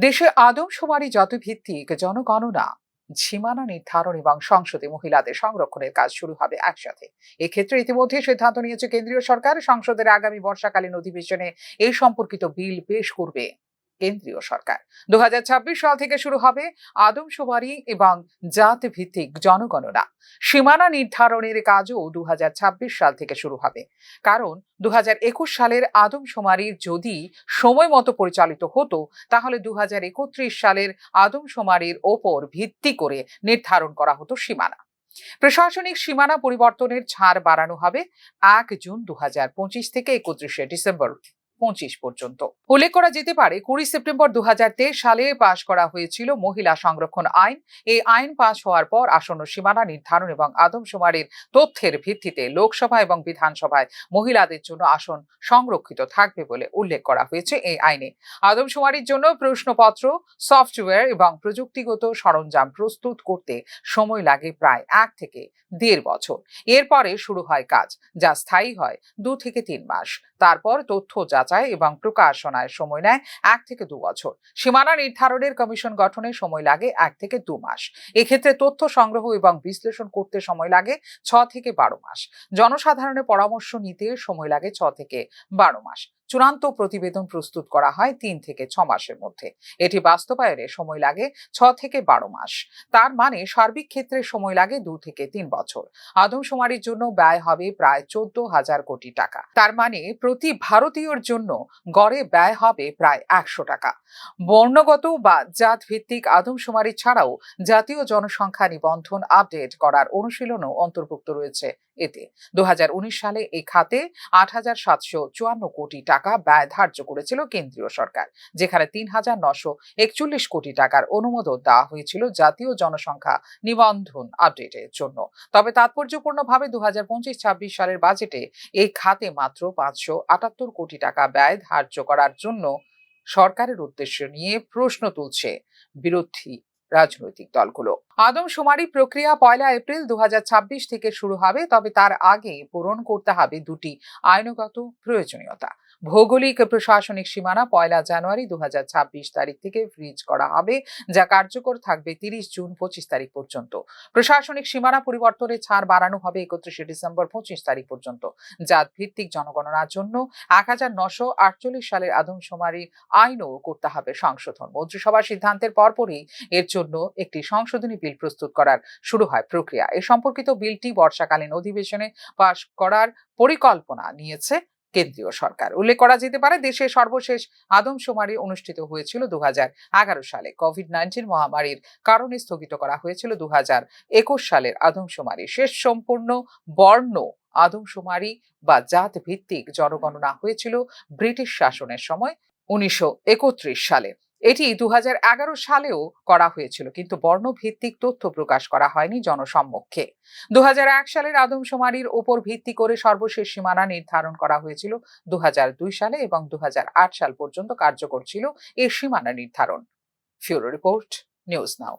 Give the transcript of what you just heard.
দেশে আদমশুমারি জাতিভিত্তিক জনগণনা, সীমানা নির্ধারণ এবং সংসদে মহিলাদের সংরক্ষণের কাজ শুরু হবে একসাথে। এক্ষেত্রে ইতিমধ্যে সিদ্ধান্ত নিয়েছে কেন্দ্রীয় সরকার। সংসদের আগামী বর্ষাকালীন অধিবেশনে এই সম্পর্কিত বিল পেশ করবে কেন্দ্রীয় সরকার। 2026 সাল থেকে শুরু হবে আদমশুমারি এবং জাতভিত্তিক জনগণনা। সীমানা নির্ধারণের কাজও 2026 সাল থেকে শুরু হবে। কারণ 2021 সালের আদমশুমারি যদি সময় মতো পরিচালিত হতো, তাহলে 2031 সালের আদমশুমারির ওপর ভিত্তি করে নির্ধারণ করা হতো সীমানা। প্রশাসনিক সীমানা পরিবর্তনের ছাড় বাড়ানো হবে 1 জুন 2025 থেকে 31 ডিসেম্বর 25 পর্যন্ত। উল্লেখ করা যেতে পারে, 20 সেপ্টেম্বর 2023 সালে পাশ করা হয়েছিল মহিলা সংরক্ষণ আইন। এই আইন পাশ হওয়ার পর আসন্ন সীমানা নির্ধারণ এবং আদমশুমারির তথ্যের ভিত্তিতে লোকসভা এবং বিধানসভায় মহিলাদের জন্য আসন সংরক্ষিত থাকবে বলে উল্লেখ করা হয়েছে এই আইনে। আদমশুমারির জন্য প্রশ্নপত্র, সফটওয়্যার এবং প্রযুক্তিগত সরঞ্জাম প্রস্তুত করতে সময় লাগে প্রায় 1 থেকে 1.5 বছর। এরপরে শুরু হয় কাজ, যা স্থায়ী হয় 2 থেকে 3 মাস। তারপর তথ্য যাচাই এবং প্রকাশনায় সময় নেয় 1 থেকে 2 বছর। সীমানা নির্ধারণের কমিশন গঠনে সময় লাগে 1 থেকে 2 মাস। এক্ষেত্রে তথ্য সংগ্রহ এবং বিশ্লেষণ করতে সময় লাগে 6 থেকে 12 মাস। জনসাধারণের পরামর্শ নিতে সময় লাগে 6 থেকে 12 মাস। চূড়ান্ত প্রতিবেদন প্রস্তুত করা হয় 3 থেকে 6 মাসের মধ্যে। এটি বাস্তবায়নে সময় লাগে 6 থেকে 12 মাস। তার মানে সার্বিক ক্ষেত্রে সময় লাগে 2 থেকে 3 বছর। আদমশুমারির জন্য ব্যয় হবে প্রায় 14,000 কোটি টাকা। তার মানে প্রতি ভারতীয়র জন্য গড়ে ব্যয় হবে প্রায় 100 টাকা। বর্ণগত বা জাত ভিত্তিক আদমশুমারি ছাড়াও জাতীয় জনসংখ্যা নিবন্ধন আপডেট করার অনুশীলনও অন্তর্ভুক্ত রয়েছে এতে। 2019 সালে এই খাতে 8,754 কোটি টাকা ব্যয় ধার্য করেছিল কেন্দ্রীয় সরকার, যেখানে 3,941 কোটি টাকার অনুমোদন দেওয়া হয়েছিল জাতীয় জনসংখ্যা নিবন্ধন আপডেটের জন্য। তবে তাৎপর্যপূর্ণভাবে 2025-26 সালের বাজেটে এই খাতে মাত্র 578 কোটি টাকা ব্যয় ধার্য করার জন্য সরকারের উদ্দেশ্য নিয়ে প্রশ্ন তুলছে বিরোধী রাজনৈতিক দলগুলো। আদমশুমারি প্রক্রিয়া 1 এপ্রিল 2026 থেকে শুরু হবে, তবে তার আগে পূরণ করতে হবে 2টি আইনগত প্রয়োজনীয়তা। ভৌগোলিক প্রশাসনিক সীমানা 1 জানুয়ারি 2026 তারিখ থেকে ফ্রিজ করা হবে, যা কার্যকর থাকবে 30 জুন 25 তারিখ পর্যন্ত। প্রশাসনিক সীমানা পরিবর্তনের ছাড় বাড়ানো হবে 31 ডিসেম্বর 25 তারিখ পর্যন্ত। জাত ভিত্তিক জনগণনার জন্য 1948 সালের আদমশুমারি আইনও করতে হবে সংশোধন। মন্ত্রিসভার সিদ্ধান্তের পরপরই এর জন্য একটি সংশোধনী বিল প্রস্তুত করার শুরু হয় প্রক্রিয়া। এই সম্পর্কিত বিলটি বর্ষাকালীন অধিবেশনে পাশ করার পরিকল্পনা নিয়েছে কেন্দ্রীয় সরকার। উল্লেখ করা যেতে পারে, দেশে সর্বশেষ আদমশুমারি অনুষ্ঠিত হয়েছিল 2011 সালে। কোভিড-19 মহামারীর কারণে স্থগিত করা হয়েছিল 2021 সালের আদমশুমারি। শেষ সম্পূর্ণ বর্ণ আদমশুমারি বা জাত ভিত্তিক জনগণনা হয়েছিল ব্রিটিশ শাসনের সময় 1931 সালে। এটি 2011 সালেও করা হয়েছিল, কিন্তু বর্ণভিত্তিক তথ্য প্রকাশ করা হয়নি জনসম্মুখে। 2001 সালের আদমশুমারির উপর ভিত্তি করে সর্বশেষ সীমানা নির্ধারণ করা হয়েছিল 2002 সালে এবং 2008 সাল পর্যন্ত কার্যকর ছিল এই সীমানা নির্ধারণ। ফিউরো রিপোর্ট, নিউজ নাও।